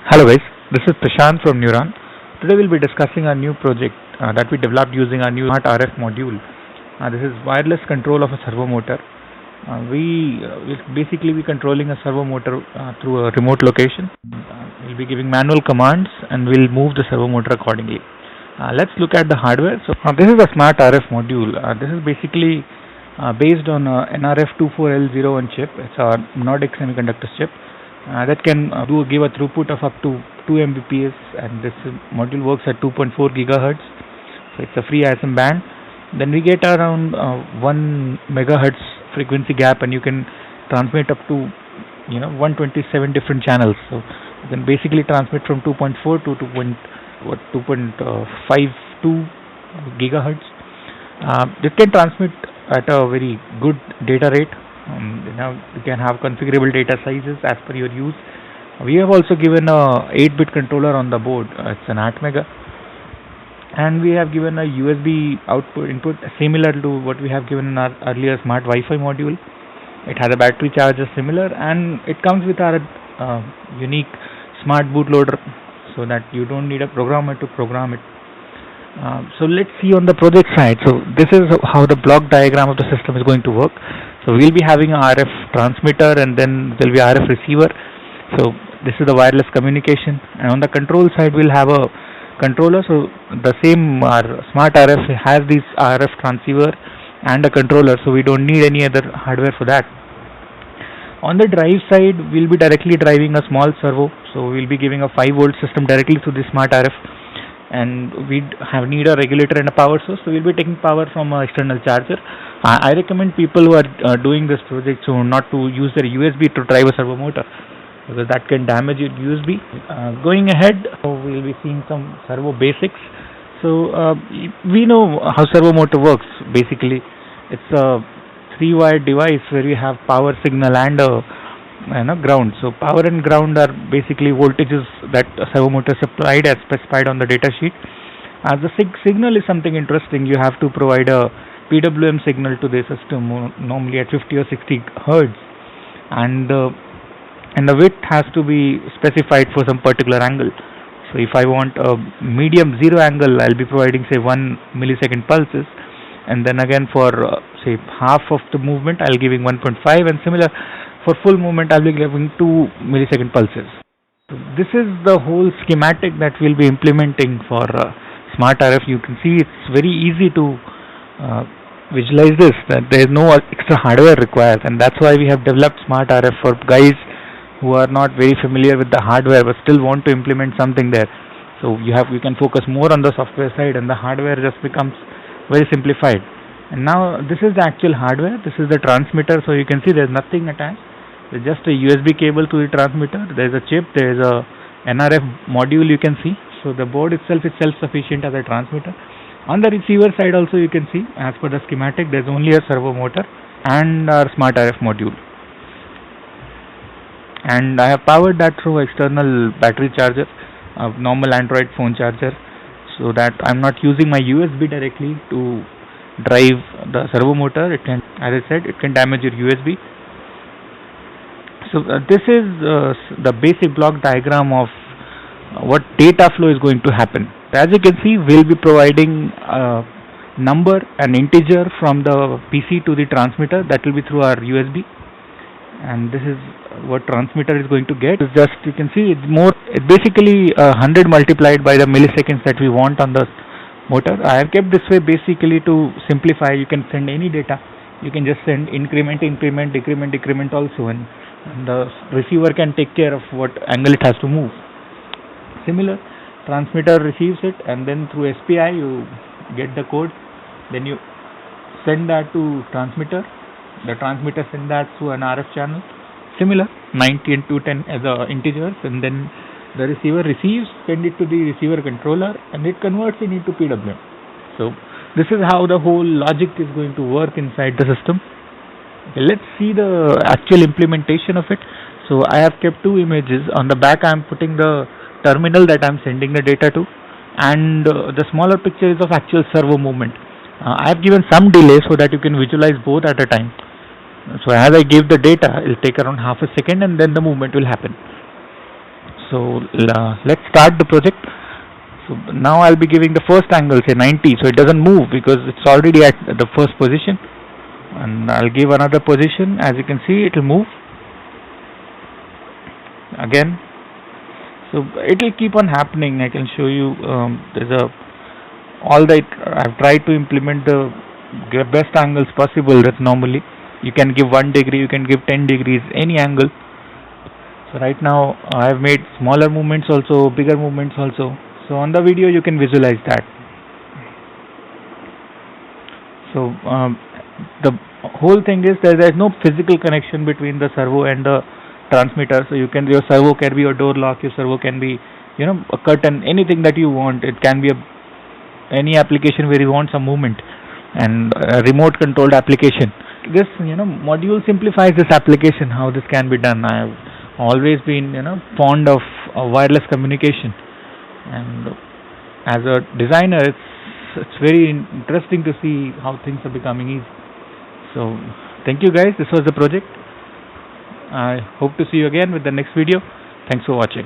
Hello guys, this is Prashant from Neuron. Today we'll be discussing a new project that we developed using our new Smart RF module. This is wireless control of a servo motor. Will basically be controlling a servo motor through a remote location. We'll be giving manual commands and we'll move the servo motor accordingly. Let's look at the hardware. This is a Smart RF module. This is basically based on NRF24L01 chip. It's a Nordic Semiconductor chip. That can give a throughput of up to 2 Mbps, and this module works at 2.4 gigahertz. So it's a free ISM band. Then we get around 1 megahertz frequency gap, and you can transmit up to 127 different channels. So you can basically transmit from 2.4 to 2.52 gigahertz. It can transmit at a very good data rate. You can have configurable data sizes as per your use. We have also given a 8-bit controller on the board. It's an Atmega, and we have given a USB input similar to what we have given in our earlier Smart Wi-Fi module. It has a battery charger similar, and it comes with our unique smart bootloader, so that you don't need a programmer to program it. So let's see on the project side. So this is how the block diagram of the system is going to work. So we'll be having a RF transmitter, and then there'll be RF receiver. So this is the wireless communication, and on the control side we'll have a controller. So the same our Smart RF has this RF transceiver and a controller, so we don't need any other hardware for that. On the drive side, we'll be directly driving a small servo. So we'll be giving a 5-volt system directly to the Smart RF, and we need a regulator and a power source. So we'll be taking power from an external charger. I recommend people who are doing this project not to use their USB to drive a servo motor, because that can damage your USB. Going ahead, we'll be seeing some servo basics. So we know how servo motor works. Basically, it's a 3-wired device where we have power signal and ground. So power and ground are basically voltages that a servo motor supplied as specified on the data sheet. The signal is something interesting. You have to provide a PWM signal to the system, normally at 50 or 60 hertz, and the width has to be specified for some particular angle. So if I want a medium zero angle, I'll be providing say 1 millisecond pulses, and then again for say half of the movement I'll giving 1.5, and similar for full movement I'll be giving 2 millisecond pulses. So this is the whole schematic that we'll be implementing for Smart RF. You can see it's very easy to visualize this, that there is no extra hardware required, and that's why we have developed Smart RF for guys who are not very familiar with the hardware but still want to implement something there. So you can focus more on the software side, and the hardware just becomes very simplified. And now this is the actual hardware. This is the transmitter. So you can see there's nothing attached. There's just a USB cable to the transmitter. There's a chip. There's a NRF module you can see. So the board itself is self-sufficient as a transmitter. On the receiver side also you can see, as per the schematic, there's only a servo motor and our Smart RF module. And I have powered that through external battery charger, a normal Android phone charger, so that I'm not using my USB directly to drive the servo motor. It can, as I said, it can damage your USB. So this is the basic block diagram of what data flow is going to happen. As you can see, we'll be providing a number, an integer from the PC to the transmitter. That will be through our USB, and this is what transmitter is going to get. It's just, you can see, it's basically 100 multiplied by the milliseconds that we want on the motor. I have kept this way basically to simplify. You can send any data. You can just send increment, decrement also, and the receiver can take care of what angle it has to move. Similar, transmitter receives it, and then through SPI you get the code. Then you send that to transmitter. The transmitter sends that through an RF channel. Similar, 90 and 210 as integers, and then the receiver receives, send it to the receiver controller, and it converts it into PWM. So this is how the whole logic is going to work inside the system. Okay, let's see the actual implementation of it. So I have kept 2 images. On the back I am putting the terminal that I am sending the data to, and the smaller picture is of actual servo movement. I have given some delay so that you can visualize both at a time. So as I give the data, it will take around half a second, and then the movement will happen. So let's start the project. So now I'll be giving the first angle, say 90, so it doesn't move because it's already at the first position. And I'll give another position. As you can see, it will move again. So it will keep on happening. I can show you. I've tried to implement the best angles possible. That normally you can give 1 degree, you can give 10 degrees, any angle. So right now I have made smaller movements also, bigger movements also. So on the video you can visualize that. So the whole thing is that there is no physical connection between the servo and the transmitter. So your servo can be a door lock, your servo can be a curtain, anything that you want. It can be any application where you want some movement, and a remote controlled application. This module simplifies this application, how this can be done. I have always been fond of wireless communication, and as a designer it's very interesting to see how things are becoming easy. So thank you guys, this was the project. I hope to see you again with the next video. Thanks for watching.